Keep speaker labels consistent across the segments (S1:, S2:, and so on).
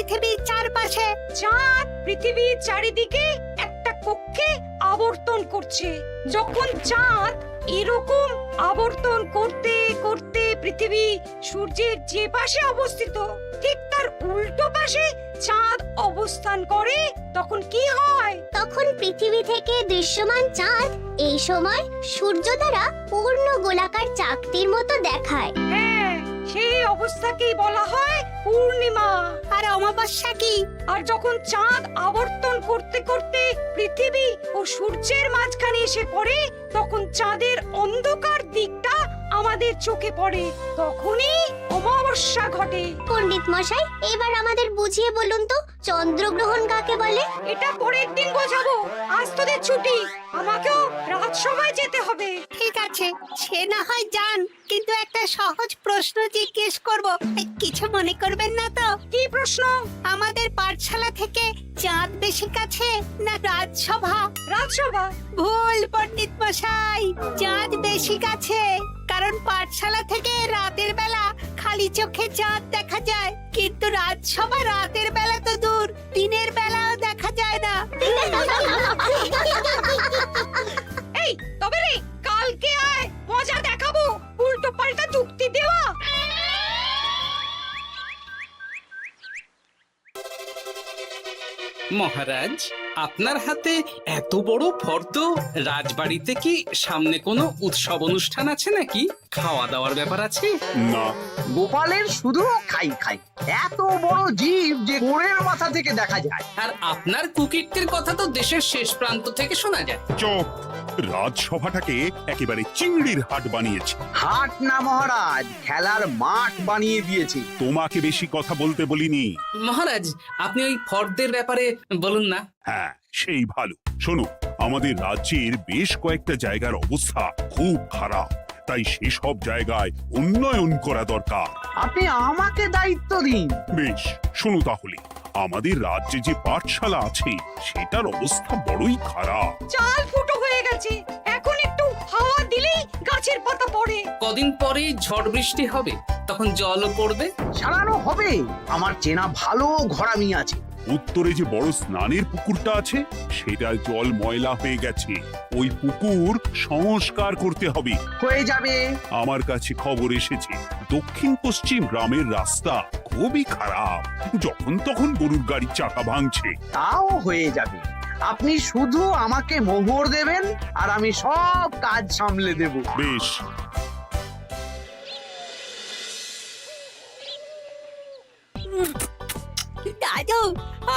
S1: পৃথিবীর চারপাশে।
S2: চাঁদ পৃথিবীর চারিদিকে একটা কক্ষে আবর্তন করছে। যখন চাঁদ এরকম আবর্তন করতে করতে পৃথিবী সূর্যের যে পাশে অবস্থিত ঠিক তার উল্টো পাশে চাঁদ অবস্থান করে, তখন কি হয়?
S3: তখন পৃথিবী থেকে দৃশ্যমান চাঁদ এই সময় সূর্য দ্বারা পূর্ণ গোলাকার চাকতির মতো দেখায়।
S2: হ্যাঁ, সেই অবস্থাকেই বলা হয় পূর্ণিমা।
S1: আর অমাবস্যা কি?
S2: আর যখন চাঁদ আবর্তন করতে করতে পৃথিবী ও সূর্যের মাঝখানে এসে পড়ে, তখন চাঁদের অন্ধকার দিকটা আমাদের চোখে পড়ে, তখনই অমাবস্যা ঘটে।
S3: পণ্ডিত মশাই, এবার আমাদের বুঝিয়ে বলুন তো চন্দ্রগ্রহণ কাকে বলে?
S2: এটা পরের দিন বোঝাবো, আজ তোদের ছুটি, আমাকেও রাজসভায় যেতে হবে।
S1: ঠিক আছে, সে না হয় যান, কিন্তু একটা সহজ প্রশ্ন জিজ্ঞেস করব, কিছু মনে করবেন না তো?
S2: কি প্রশ্ন?
S1: আমাদের পাঠশালা থেকে চাঁদ বেশি কাছে না রাজসভা?
S2: রাজসভা।
S1: ভুল পণ্ডিত মশাই, চাঁদ বেশি কাছে, কারণ পাঠশালা থেকে রাতের বেলা খালি চোখে চাঁদ দেখা যায়, কিন্তু রাজসভা রাতের বেলা তো দূর, দিনের বেলাও দেখা যায় না।
S2: এই তবে রে, কালকে আয়, মজা দেখাবো, উল্টো পাল্টা যুক্তি দেওয়া।
S4: মহারাজ, আপনার হাতে এত বড় ফর্দ, রাজবাড়িতে কি সামনে কোনো উৎসব অনুষ্ঠান আছে নাকি? খাওয়া দাওয়ার ব্যাপার আছে?
S5: না,
S6: গোপালের শুধু খাই খাই, এত বড় জীব যে গোড়ের মাথা থেকে দেখা যায়।
S4: আর আপনার কুকীর্তির কথা তো দেশের শেষ প্রান্ত থেকে শোনা যায়।
S5: চুপ! রাজসভাটাকে একেবারে চিংড়ির হাট বানিয়েছে।
S6: হাট না মহারাজ, খেলার মাঠ বানিয়ে দিয়েছে।
S5: তোমাকে বেশি কথা বলতে বলিনি।
S4: মহারাজ, আপনি ওই ফর্দের ব্যাপারে বলুন না।
S5: হ্যাঁ, সেই ভালো। শোনো, আমাদের রাজ্যের বেশ কয়েকটা জায়গার অবস্থা খুব খারাপ, তাই সেসব জায়গায় উন্নয়ন করা দরকার।
S6: আপনি আমাকে দায়িত্ব দিন।
S5: বেশ, শোনো তাহলে, আমাদের রাজ্যে যে পাঠশালা আছে সেটার অবস্থা বড়ই খারাপ।
S2: চাল ফুটো হয়ে গেছে, এখন একটু হাওয়া দিলেই গাছের পাতা পড়ে।
S4: কদিন পরেই ঝড় বৃষ্টি হবে, তখন জলও পড়বে।
S6: সারানো হবে, আমার চেনা ভালো ঘরামি আছে।
S5: উত্তরে যে বড় স্নানের পুকুরটা আছে সেটার জল ময়লা হয়ে গেছে, ওই পুকুর সংস্কার করতে হবে।
S6: হয়ে যাবে।
S5: আমার কাছে খবর এসেছে দক্ষিণ পশ্চিম গ্রামের রাস্তা খুবই খারাপ, যখন তখন গরুর গাড়ির চাকা ভাঙছে।
S6: তাও হয়ে যাবে, আপনি শুধু আমাকে মোহর দেবেন আর আমি সব কাজ সামলে দেব।
S5: বেশ,
S1: দাদু,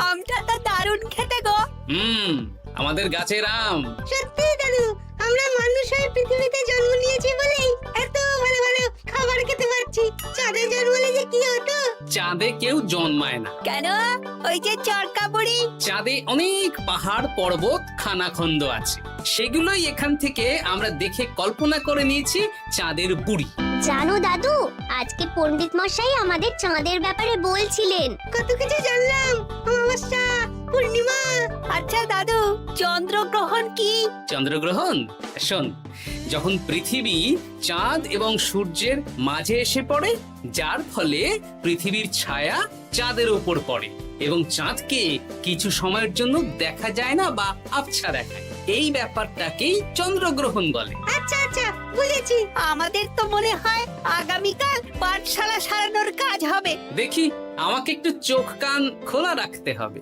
S1: আমটা তো দারুণ খেতে গো।
S4: আমাদের গাছের আম।
S3: সত্যি দাদু, আমরা মানুষ হয়ে পৃথিবীতে জন্ম নিয়েছি বলেই এত ভালো ভালো খাবার খেতে পারছি। চাঁদে জন্মলে যে কি হতো?
S4: চাঁদে কেউ জন্মায় না।
S1: কেন? ওই যে চরকা বুড়ি।
S4: চাঁদে অনেক পাহাড় পর্বত খানাখন্দ আছে, সেগুলোই এখান থেকে আমরা দেখে কল্পনা করে নিয়েছি চাঁদের বুড়ি।
S3: জানো দাদু, আজকে পণ্ডিত মশাই আমাদের চাঁদের ব্যাপারে বলছিলেন। কত কিছু জানলাম। অমাবস্যা, পূর্ণিমা।
S1: আচ্ছা দাদু, চন্দ্রগ্রহণ কি?
S4: চন্দ্রগ্রহণ? শোন, যখন পৃথিবী চাঁদ এবং সূর্যের মাঝে এসে পড়ে, যার ফলে পৃথিবীর ছায়া চাঁদের উপর পড়ে এবং চাঁদকে কিছু সময়ের জন্য দেখা যায় না বা আবছা দেখায়, এই ব্যাপারটাকেই চন্দ্রগ্রহণ বলে।
S1: আচ্ছা আচ্ছা, বুঝেছি। আমাদের তো মনে হয় আগামীকাল পাঠশালা সারানোর কাজ হবে।
S4: দেখি, আমাকে একটু চোখ কান খোলা রাখতে হবে।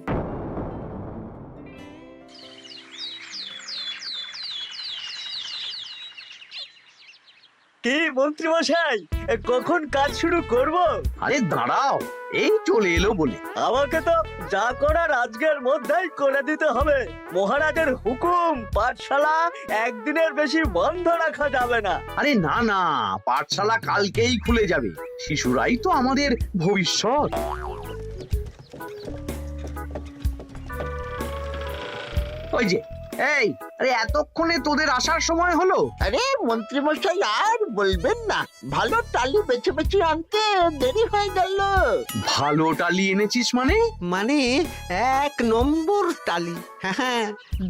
S7: কি মন্ত্রী মশাই, কখন কাজ শুরু করব?
S6: আরে দাঁড়াও, এই চলে এলো বলে।
S7: আমাকে তো যা করার আজকের মধ্যেই করে দিতে হবে। মহারাজের হুকুম, পাঠশালা একদিনের বেশি বন্ধ রাখা যাবে না।
S6: আরে না না, পাঠশালা কালকেই খুলে যাবে, শিশুরাই তো আমাদের ভবিষ্যৎ। ওই যে, এই, আরে এতক্ষণে তোদের আসার সময় হলো?
S8: আরে মন্ত্রী মশাই, আর বলবেন না, ভালো টালি বেছে বেছে আনতে দেরি হয়ে গেল।
S6: ভালো টালি এনেছিস মানে?
S9: মানে 1 নম্বর টালি। হ্যাঁ,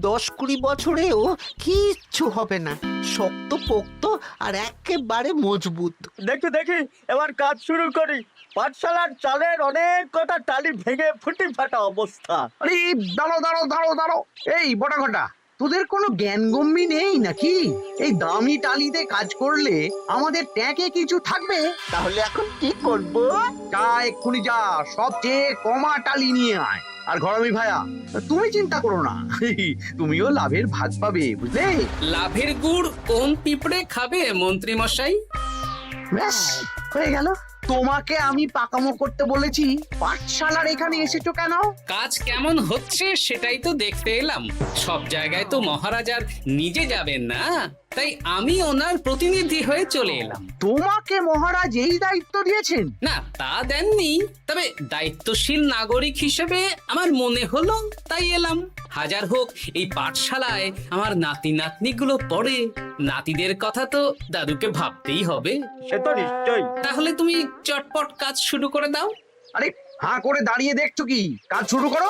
S9: 10-20 বছরেও কিচ্ছু হবে না, শক্ত পোক্ত আর একেবারে মজবুত।
S7: দেখি দেখি, এবার কাজ শুরু করি। পাঠশালার চালের অনেক কটা টালি ভেঙে ফুটি ফাটা অবস্থা।
S6: আরে দাঁড়ো দাঁড়ো দাঁড়ো দাঁড়ো, এই বটা ঘটা, তোদের কোনো জ্ঞান গম্যি নেই নাকি? এই দামি টালিতে কাজ করলে আমাদের ট্যাঁকে কিছু থাকবে?
S8: তাহলে এখন কি করব?
S6: যা এক্ষুনি যা, সবচেয়ে কমা টালি নিয়ে আয়। আর ঘরামি ভাইয়া, তুমি চিন্তা করো না, তুমিও লাভের ভাগ পাবে, বুঝলে?
S4: লাভের গুড় কোন পিঁপড়ে খাবে মন্ত্রী মশাই?
S6: ব্যাস হয়ে গেল। তোমাকে আমি পাকামো করতে বলেছি, পাঠশালার এখানে এসেছো কেন?
S4: কাজ কেমন হচ্ছে সেটাই তো দেখতে এলাম। সব জায়গায় তো মহারাজ আর নিজে যাবেন না, তাই আমি ওনার প্রতিনিধি হয়ে চলে এলাম।
S6: তোমাকে মহারাজ এই দায়িত্ব দিয়েছেন?
S4: না, তা দেননি, তবে দায়িত্বশীল নাগরিক হিসেবে আমার মনে হলো তাই এলাম। হাজার হোক এই পাঠশালায় আমার নাতি নাতনিগুলো পড়ে, নাতিদের কথা তো দাদুকে ভাবতেই হবে।
S7: সে তো নিশ্চয়ই।
S4: তাহলে তুমি চটপট কাজ শুরু করে দাও।
S6: আরে হাঁ করে দাঁড়িয়ে দেখছো কি? কাজ শুরু করো।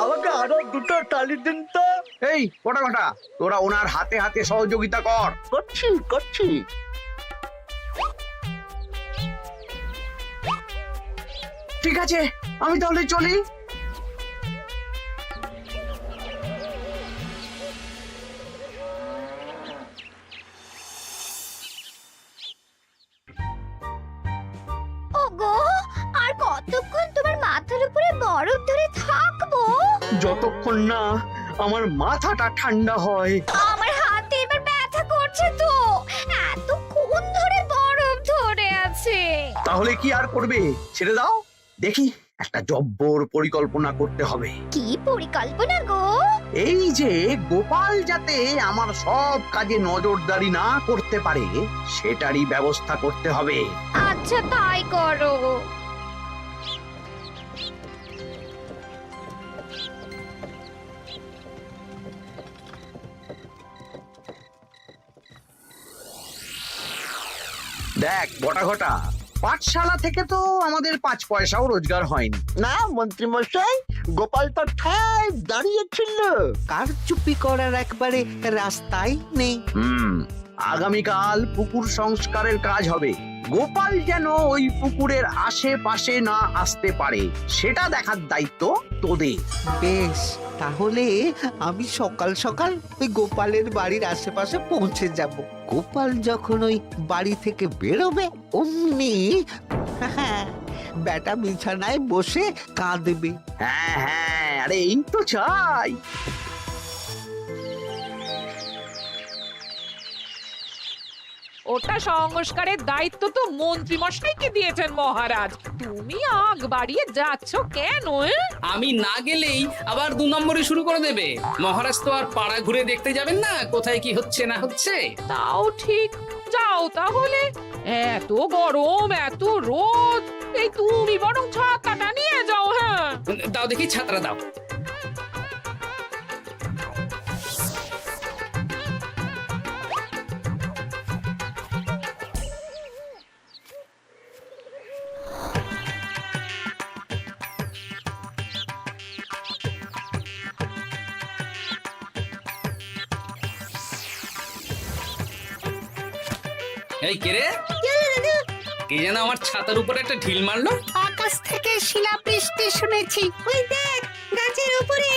S7: আমাকে আরো দুটো টালি দিন তো।
S6: এই কটা কটা, তোরা ওনার হাতে হাতে সহযোগিতা কর।
S8: করছি করছি।
S6: ঠিক আছে, আমি তাহলে চলি।
S3: ওগো, আর কতক্ষণ তোমার মাথার উপরে বরফ ধরে থাকবো?
S6: যতক্ষণ না আমার মাথাটা ঠান্ডা হয়।
S3: আমার হাতে এবার ব্যথা করছে তো, এতক্ষণ ধরে বরফ ধরে আছে।
S6: তাহলে কি আর করবে? ছেড়ে দাও, দেখি একটা জব্বর পরিকল্পনা করতে হবে।
S3: কি পরিকল্পনা গো?
S6: এই যে গোপাল যাতে আমার সব কাজে নজরদারি না করতে পারে, সেটারই ব্যবস্থা করতে হবে।
S3: আচ্ছা তাই করো।
S6: দেখ বটা ঘটা, পাঠশালা থেকে তো আমাদের 5 পয়সাও রোজগার হয়নি।
S8: না মন্ত্রী মশাই, গোপাল তো ঠায় দাঁড়িয়েছিল।
S9: কারচুপি করার একবারে রাস্তাই নেই।
S6: আগামীকাল পুকুর সংস্কারের কাজ হবে। গোপাল যেন ওই পুকুরের আশেপাশে না আসতে পারে, সেটা দেখার দায়িত্ব তোদের।
S9: বেশ, তাহলে আমি সকাল সকাল ওই গোপালের বাড়ির আশেপাশে পৌঁছে যাব। গোপাল যখন ওই বাড়ি থেকে বেরোবে অমনি বেটা বিছানায় বসে কাঁদবে।
S6: হ্যাঁ হ্যাঁ, আরে এই তো চাই।
S2: ওটা সংস্কারের দায়িত্ব তো মন্ত্রী মশাইকে দিয়েছেন মহারাজ। তুমি আগ বাড়িয়ে যাচ্ছ কেন?
S4: আমি না গেলেই আবার 2 নম্বরে শুরু করে দেবে। মহারাজ তো আর পাড়া ঘুরে দেখতে যাবেন না কোথায় কি হচ্ছে না হচ্ছে।
S2: তাও ঠিক, যাও তাহলে। এত গরম, এত রোদ, এই তুমি বরং ছাতাটা নিয়ে যাও। হ্যাঁ,
S4: দাও দেখি ছাত্রা দাও। এই কে রে? কে যেন আমার ছাতার উপরে একটা ঢিল মারলো?
S1: আকাশ থেকে শিলাবৃষ্টি শুনেছি।
S3: ওই দেখ, গাছের উপরে।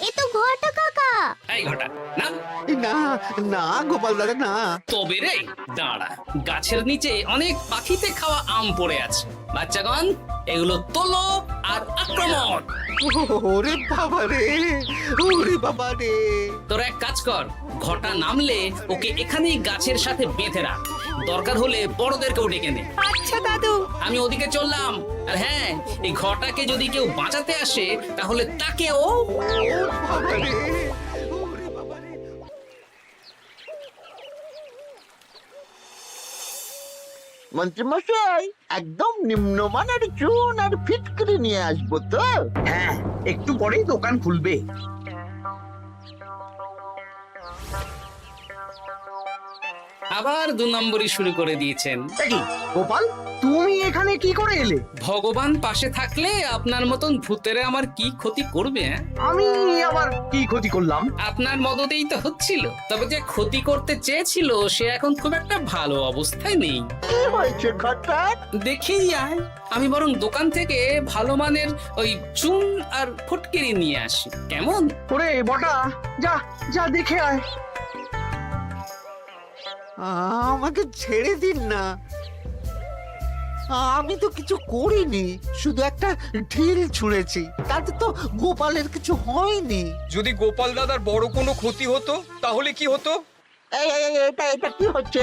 S3: এ তো ঘটা কাকা।
S4: এই ঘটা না,
S9: না না গোপাল দাদা না।
S4: তবে রে দাঁড়া, গাছের নিচে অনেক পাখিতে খাওয়া আম পড়ে আছে। বাচ্চাগণ, এগুলো তোলো আর আক্রমণ।
S9: ওরে বাবা রে, ওরে বাবা রে।
S4: তোরা এক কাজ কর, ঘটা নামলে ওকে এখানেই গাছের সাথে বেঁধে রাখ। দরকার হলে বড়দেরকেও ডেকে নে।
S1: আচ্ছা দাদু।
S4: আমি ওদিকে চললাম। আর হ্যাঁ, এই ঘটাকে যদি কেউ বাঁচাতে আসে তাহলে তাকেও।
S9: বাবা রে, ওরে বাবা রে।
S8: মন্ত্রী মশাই, একদম নিম্নমানের চুন আর ফিটকিরি নিয়ে আসবো তো।
S6: হ্যাঁ, একটু পরেই দোকান খুলবে।
S4: আবার 2 নম্বরই শুরু করে দিয়েছেন।
S6: দেখি গোপাল তুমি এখানে কি করে এলে?
S4: ভগবান পাশে থাকলে আপনার মতন ভূতেরা আমার কি ক্ষতি করবে? হ্যাঁ?
S6: আমি আবার কি ক্ষতি করলাম?
S4: আপনার মদতেই তো হচ্ছিল। তবে যে ক্ষতি করতে চেয়েছিল সে এখন খুব একটা ভালো অবস্থায় নেই।
S8: কি হয়েছে ঘটা?
S4: দেখেই আয়, আমি বরং দোকান থেকে ভালো মানের ওই চুন আর ফটকিরি নিয়ে আসি, কেমন?
S6: ওরে বটা, যা যা দেখে আয়।
S9: আমাকে ছেড়ে দিন না, আমি তো কিছু করিনি, শুধু একটা ঢিল ছুঁড়েছি, তাতে তো গোপালের কিছু হয়নি।
S10: যদি গোপাল দাদার বড় কোনো ক্ষতি হতো তাহলে কি হতো?
S8: এটা কি হচ্ছে?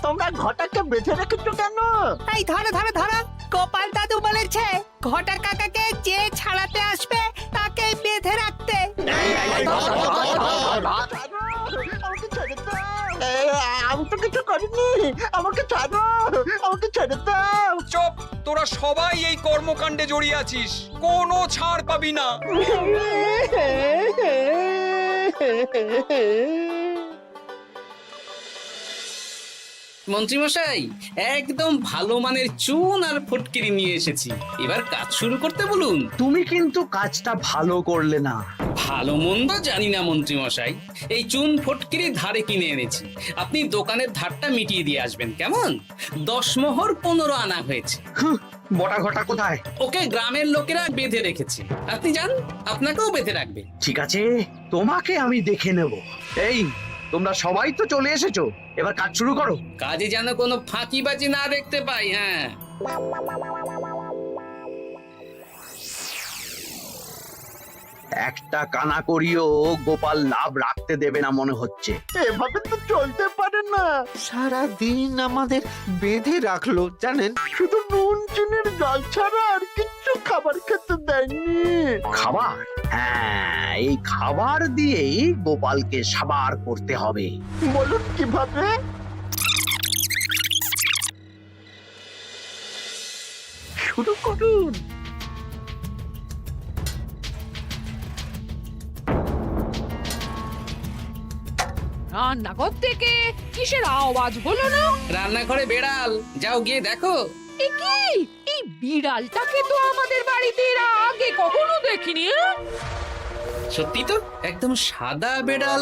S8: তোমরা ঘটাকে বেঁধে রেখেছো কেন?
S1: এই ধরো ধরো ধরো, গোপাল দাদু বলেছে ঘটা কাকাকে যে ছাড়াতে আসবে তাকে বেঁধে রাখতে।
S8: আমাকে ছেড়ে দাও। আমি তো কিছু করিনি, আমাকে ছাড়ো, আমাকে ছেড়ে দাও।
S10: চুপ, তোরা সবাই এই কর্মকাণ্ডে জড়িয়ে আছিস, কোনো ছাড় পাবি না।
S4: মন্ত্রীমশাই, একদম ভালো মানের চুন আর ফটকিরি নিয়ে এসেছি, এবার কাজ শুরু করতে বলুন।
S6: তুমি কিন্তু কাজটা ভালো করলে না।
S4: ভালো মন্দ জানি না মন্ত্রীমশাই, এই চুন ফটকিরি ধারে কিনে এনেছি, আপনি দোকানের ধারটা মিটিয়ে দিয়ে আসবেন, কেমন? 10 মোহর 15 আনা হয়েছে।
S6: বটা ঘটা কোথায়?
S4: ওকে গ্রামের লোকেরা বেঁধে রেখেছে, আপনি যান, আপনাকেও বেঁধে রাখবে।
S6: ঠিক আছে, তোমাকে আমি দেখে নেব। এই তোমরা সবাই তো চলে এসেছো, এবার কাজ শুরু করো।
S4: কাজে যেন কোনো ফাঁকিবাজি না দেখতে পাই। হ্যাঁ,
S6: একটা কানা করিও গোপাল লাভ রাখতে দেবে না মনে হচ্ছে।
S8: এভাবে তো চলতে পারে না।
S9: সারা দিন আমাদের বেঁধে রাখলো জানেন।
S8: শুধু নুন চিনির জল ছাড়া আর কিচ্ছু খাবার খেতে দেয়নি।
S6: খাবার? হ্যাঁ, এই খাবার দিয়েই গোপালকে সাবার করতে হবে।
S8: বলুন কিভাবে? শুরু করুন।
S2: রান্নাঘর থেকে কিসের আওয়াজ হলো না?
S4: রান্নাঘরে বেড়াল, যাও গিয়ে দেখো।
S2: এ কি? এই বিড়ালটাকে তো আমাদের বাড়িতে এর আগে কখনো দেখিনি।
S4: সত্যি তো, একদম সাদা বেড়াল।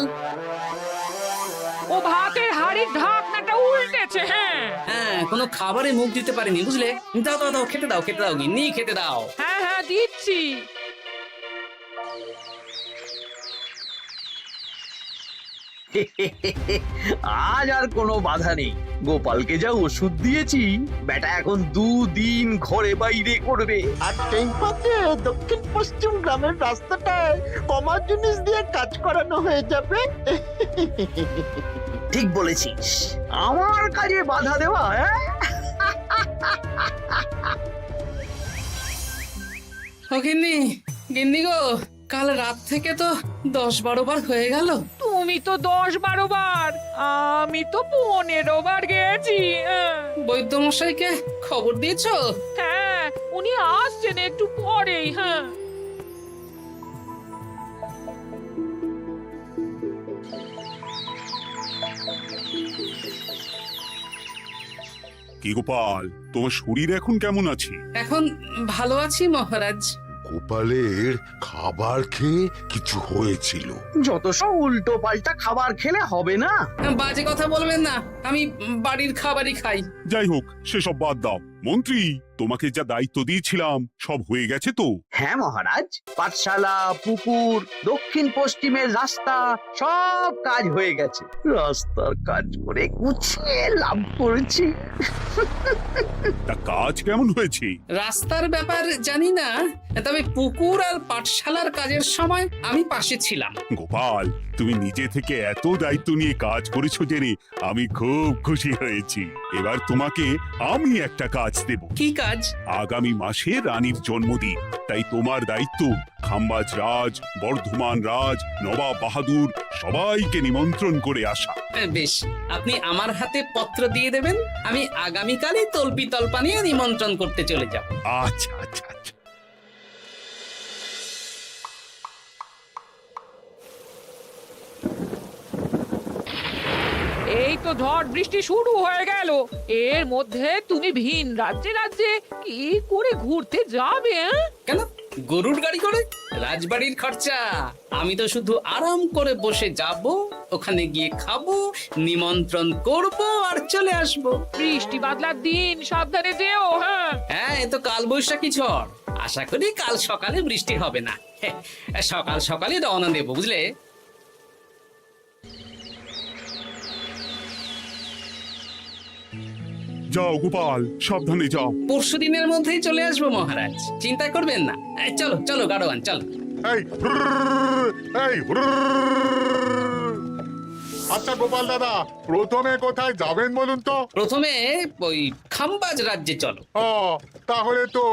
S2: ও ভাতের হাড়ির ঢাকনাটা উল্টেছে। হ্যাঁ
S4: হ্যাঁ, কোনো খাবারে মুখ দিতে পারেনি, বুঝলে? দাও দাও দাও, খেতে দাও, খেতে দাও, গিন্নি খেতে দাও।
S2: হ্যাঁ হ্যাঁ দিচ্ছি।
S6: আজ আর কোনো বাধা নেই। গোপালকে যা ওষুধ দিয়েছি, বেটা এখন 2 দিন ঘরে বাইরে করবে।
S8: আর সেই পথে দক্ষিণ পশ্চিম গ্রামের রাস্তাটায় কমা জিনিস দিয়ে কাজ করানো হয়ে যাবে।
S6: ঠিক বলেছিস, আমার কাজে বাধা দেওয়া, হ্যাঁ?
S4: ও গিন্নি, গিন্নি গো, কাল রাত থেকে তো 10-12 বার হয়ে গেল।
S2: তুমি তো 10-12 বার, আমি তো 15 বার গেছি।
S4: বৈদ্যমশাইকে খবর দিয়েছো?
S2: হ্যাঁ, উনি আসছেন একটু পরেই। হ্যাঁ,
S5: কি গোপাল, তোমার শরীর এখন কেমন আছে?
S4: এখন ভালো আছি মহারাজ।
S11: গোপালের খাবার খেয়ে কিছু হয়েছিল।
S6: যত সব উল্টো পাল্টা খাবার খেলে হবে না।
S4: বাজে কথা বলবেন না, আমি বাড়ির খাবারই খাই।
S5: যাই হোক, সেসব বাদ দাও। মন্ত্রী, তোমাকে যা দায়িত্ব দিয়েছিলাম সব হয়ে গেছে তো?
S6: হ্যাঁ মহারাজ, পাঠশালা, পুকুর, দক্ষিণ পশ্চিমের রাস্তা সব কাজ হয়ে গেছে। রাস্তার কাজ করে গুছিয়ে লাভ করেছি।
S5: তা কাজ কেমন হয়েছে?
S4: রাস্তার ব্যাপার জানি না, তবে পুকুর আর পাঠশালার কাজের সময় আমি পাশে ছিলাম।
S5: গোপাল, তুমি নিজে থেকে এত দায়িত্ব নিয়ে কাজ করেছো জেনে আমি খুব খুশি হয়েছি। এবার তোমাকে আমি একটা কাজ দেব।
S4: কি কাজ?
S5: আগামী মাসে রানীর জন্মদিন, তাই তোমার দায়িত্ব খাম্বাজ রাজ, বর্ধমান রাজ, নবাব বাহাদুর সবাইকে নিমন্ত্রণ করে আসা।
S4: বেশ, আপনি আমার হাতে পত্র দিয়ে দেবেন, আমি আগামীকালই তল্পি তল্পা নিয়ে নিমন্ত্রণ করতে চলে যাব।
S5: আচ্ছা আচ্ছা আচ্ছা।
S2: এই তো
S12: তো ঝড় বৃষ্টি শুরু হয়ে গেল, এর মধ্যে তুমি ভিন রাজ্যে রাজ্যে কি করে ঘুরতে যাবে?
S4: কেন গরুর গাড়ি করে? রাজবাড়ির খরচা। আমি তো শুধু আরাম করে বসে যাব, ওখানে গিয়ে খাবো, নিমন্ত্রণ করব আর চলে আসব।
S12: বৃষ্টি বাদলার দিন সাবধানে যেও। হ্যাঁ
S4: হ্যাঁ, এ তো কাল বৈশাখী ঝড়। আশা করি কাল সকালে বৃষ্টি হবে না। সকাল সকালে রওনা দেব, বুঝলে?
S5: যাও গোপাল, সাবধানে যাও।
S4: পরশু দিনের মধ্যেই চলে আসবো মহারাজ, চিন্তা করবেন না। চলো চলো গাড়োয়ান, চলো।
S11: এই এই আচ্ছা গোপাল দাদা, প্রথমে কোথায় যাবেন বলুন তো?
S4: প্রথমে ওই খাম্বাজ রাজ্যে চলো।
S11: ও, তাহলে তো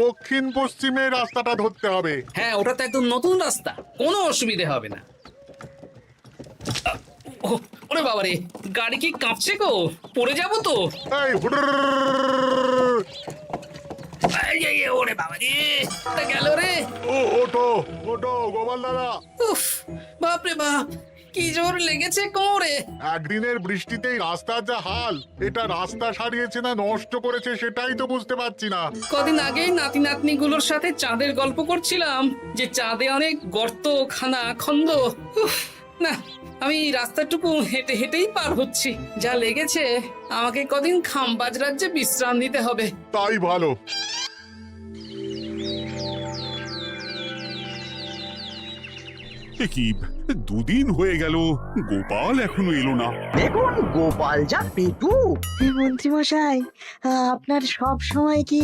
S11: দক্ষিণ পশ্চিমে রাস্তাটা ধরতে হবে।
S4: হ্যাঁ, ওটা তো একদম নতুন রাস্তা, কোনো অসুবিধে হবে না। ওরে বাবারে, গাড়ি কি কাঁপছে গো, পড়ে যাবো তো।
S11: এই
S4: ওরে বাবারে, গেল রে।
S11: ওটো ওটো গোপাল দাদা।
S4: উফ, বাপরে বাপ, কি জোর লেগেছে কোমরে।
S11: একদিনের বৃষ্টিতেই রাস্তার যা হাল, এটা রাস্তা সারিয়েছে না নষ্ট করেছে সেটাই তো বুঝতে পারছি না।
S4: কদিন আগেই নাতি নাতনি গুলোর সাথে চাঁদের গল্প করছিলাম যে চাঁদে অনেক গর্ত, খানা, খন্দ। উফ, না, আমি রাস্তাটুকু হেঁটে হেঁটেই পার হচ্ছি। যা লেগেছে, আমাকে কদিন খাম্বাজ রাজ্যে বিশ্রাম নিতে হবে।
S11: তাই ভালো।
S5: কি দুদিন হয়ে গেল, গোপাল এখনো এলো না।
S6: দেখুন গোপাল যা পেটু।
S3: মন্ত্রী মশাই, আপনার সব সময় কি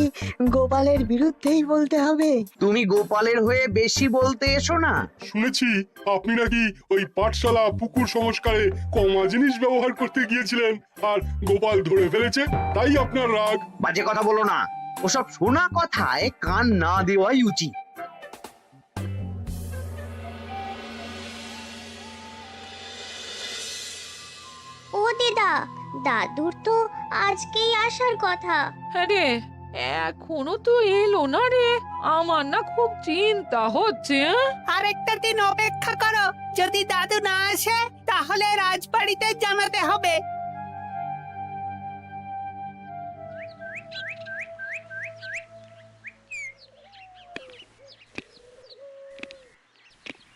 S3: গোপালের বিরুদ্ধেই বলতে হবে?
S6: তুমি গোপালের হয়ে বেশি বলতে এসো না।
S11: শুনেছি আপনি নাকি ওই পাঠশালা পুকুর সংস্কারে কমা জিনিস ব্যবহার করতে গিয়েছিলেন, আর গোপাল ধরে ফেলেছে, তাই আপনার রাগ।
S6: বাজে কথা বলো না, ওসব শোনা কথায় কান না দেওয়াই উচিত।
S3: ও দিদা, দাদুর তো আজকেই আসার কথা।
S12: আরে এখনো তো এলো না রে, আমার না খুব চিন্তা হচ্ছে।
S1: আরেকটা দিন অপেক্ষা করো, যদি দাদু না আসে তাহলে রাজবাড়িতে জানাতে হবে।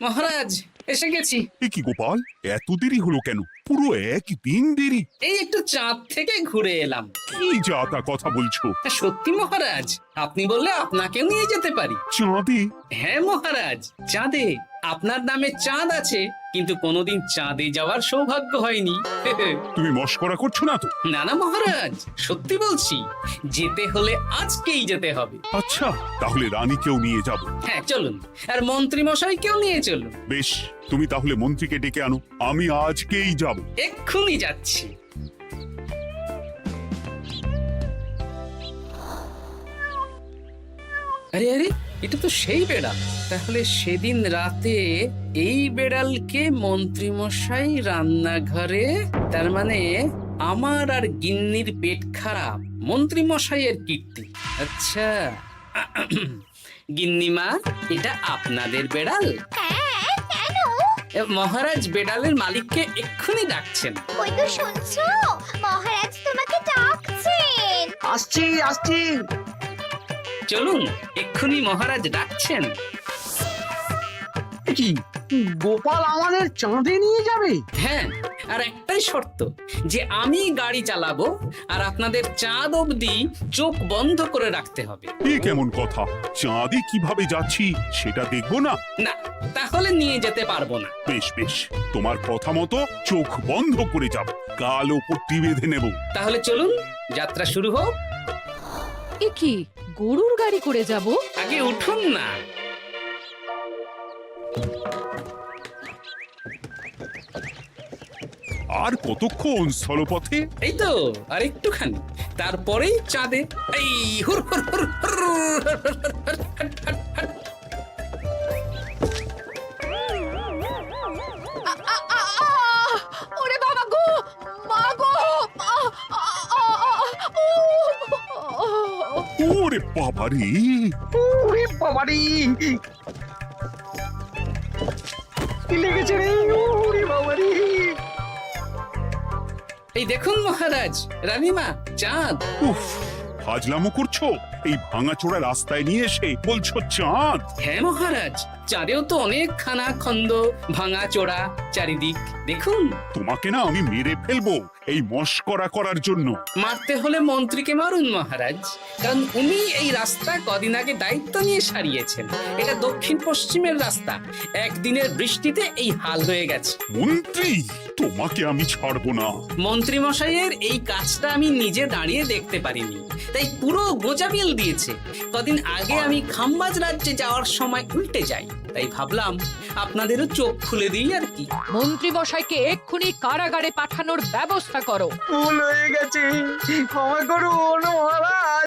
S4: মহারাজ, এসে গেছি।
S5: এ কি গোপাল, এত দেরি হলো কেন? পুরো একদিন দেরি।
S4: এই একটু চাঁদ থেকে ঘুরে এলাম।
S5: কি যা তা কথা বলছো?
S4: সত্যি মহারাজ, আপনি বললে আপনাকেও নিয়ে যেতে পারি।
S5: চাঁদে?
S4: হ্যাঁ মহারাজ, চাঁদে। আপনার নামে চাঁদ আছে, কিন্তু কোনোদিন চাঁদে যাওয়ার সৌভাগ্য হয়নি।
S5: তুমি মস্করা করছো না তো?
S4: না না মহারাজ, সত্যি বলছি, যেতে হলে আজকেই যেতে হবে।
S5: আচ্ছা, তাহলে রানীকেও নিয়ে যাব।
S4: হ্যাঁ চলুন, আর মন্ত্রী মশাইকেও নিয়ে চলুন।
S5: বেশ, তুমি তাহলে মন্ত্রীকে ডেকে আনো, আমি আজকেই যাব।
S4: এক্ষুনি যাচ্ছি। আরে আরে, এটা তো সেই বেড়াল। তাহলে সেদিন রাতে এই বেড়ালকে মন্ত্রী মশাই রান্নাঘরে, তার মানে আমার আর গিন্নির পেট খারাপ, মন্ত্রী মশাইয়ের কীর্তি। আচ্ছা, গিন্নিমা, এটা আপনাদের বেড়াল? মহারাজ বেড়ালের মালিককে এক্ষুনি ডাকছেন।
S3: ওই তো শুনছো, মহারাজ তোমাকে ডাকছেন।
S6: আসছি আসছি।
S4: চলুন, এক্ষুনি মহারাজ ডাকছেন।
S6: কি গোপাল আমাদের চাঁদে নিয়ে যাবে?
S4: হ্যাঁ, আর একটাই শর্ত, যে আমি গাড়ি চালাবো আর আপনাদের চাঁদ অবধি চোখ বন্ধ করে রাখতে হবে।
S5: এ কেমন কথা? চাঁদে কিভাবে যাচ্ছি সেটা দেখবো না?
S4: না, তাহলে নিয়ে যেতে পারবো না।
S5: বেশ বেশ, তোমার কথা মতো চোখ বন্ধ করে যাব, কালো পট্টি বেঁধে নেব।
S4: তাহলে চলুন, যাত্রা শুরু হোক।
S12: এ কি, গরুর গাড়ি করে যাব?
S4: আগে উঠুন না।
S5: আর কতক্ষণ স্থলপথে?
S4: এই তো আর একটুখানি, তারপরেই চাঁদে। এই হুর হুর হুর হুর,
S12: ওরে বাবা গো, মা গো!
S5: ওরে বাবারে!
S6: ওরে বাবারে, কি লেগেছে রে? ওরে বাবারে!
S4: এই দেখুন মহারাজ, রানীমা, চাঁদ।
S5: উফ, ফাজলামো করছো? এই ভাঙাচোরা রাস্তায় নিয়ে এসে বলছো চাঁদ?
S4: হ্যাঁ মহারাজ, চাঁদেও তো অনেক খানা খন্দ, ভাঙা চোরা চারিদিক। দেখুন,
S5: তোমাকে না আমি মেরে ফেলবো এই মস্করা করার জন্য।
S4: মারতে হলে মন্ত্রীকে মারুন মহারাজ, কারণ উনি এই রাস্তা কদিন আগে দায়িত্ব নিয়ে সারিয়েছেন। এটা দক্ষিণ পশ্চিমের রাস্তা, একদিনের বৃষ্টিতে এই হাল হয়ে গেছে।
S5: মন্ত্রী, তোমাকে আমি ছাড়বো না।
S4: মন্ত্রী মশাইয়ের এই কাজটা আমি নিজে দাঁড়িয়ে দেখতে পারিনি, তাই পুরো গোজামিল দিয়েছে। কদিন আগে আমি খাম্বাজ রাজ্যে যাওয়ার সময় উল্টে যাই, তাই ভাবলাম আপনাদেরও চোখ খুলে দিই আর কি।
S12: মন্ত্রী মশাইকে এক্ষুনি কারাগারে পাঠানোর ব্যবস্থা করো।
S7: ভুল হয়ে গেছে, ক্ষমা করুন মহারাজ।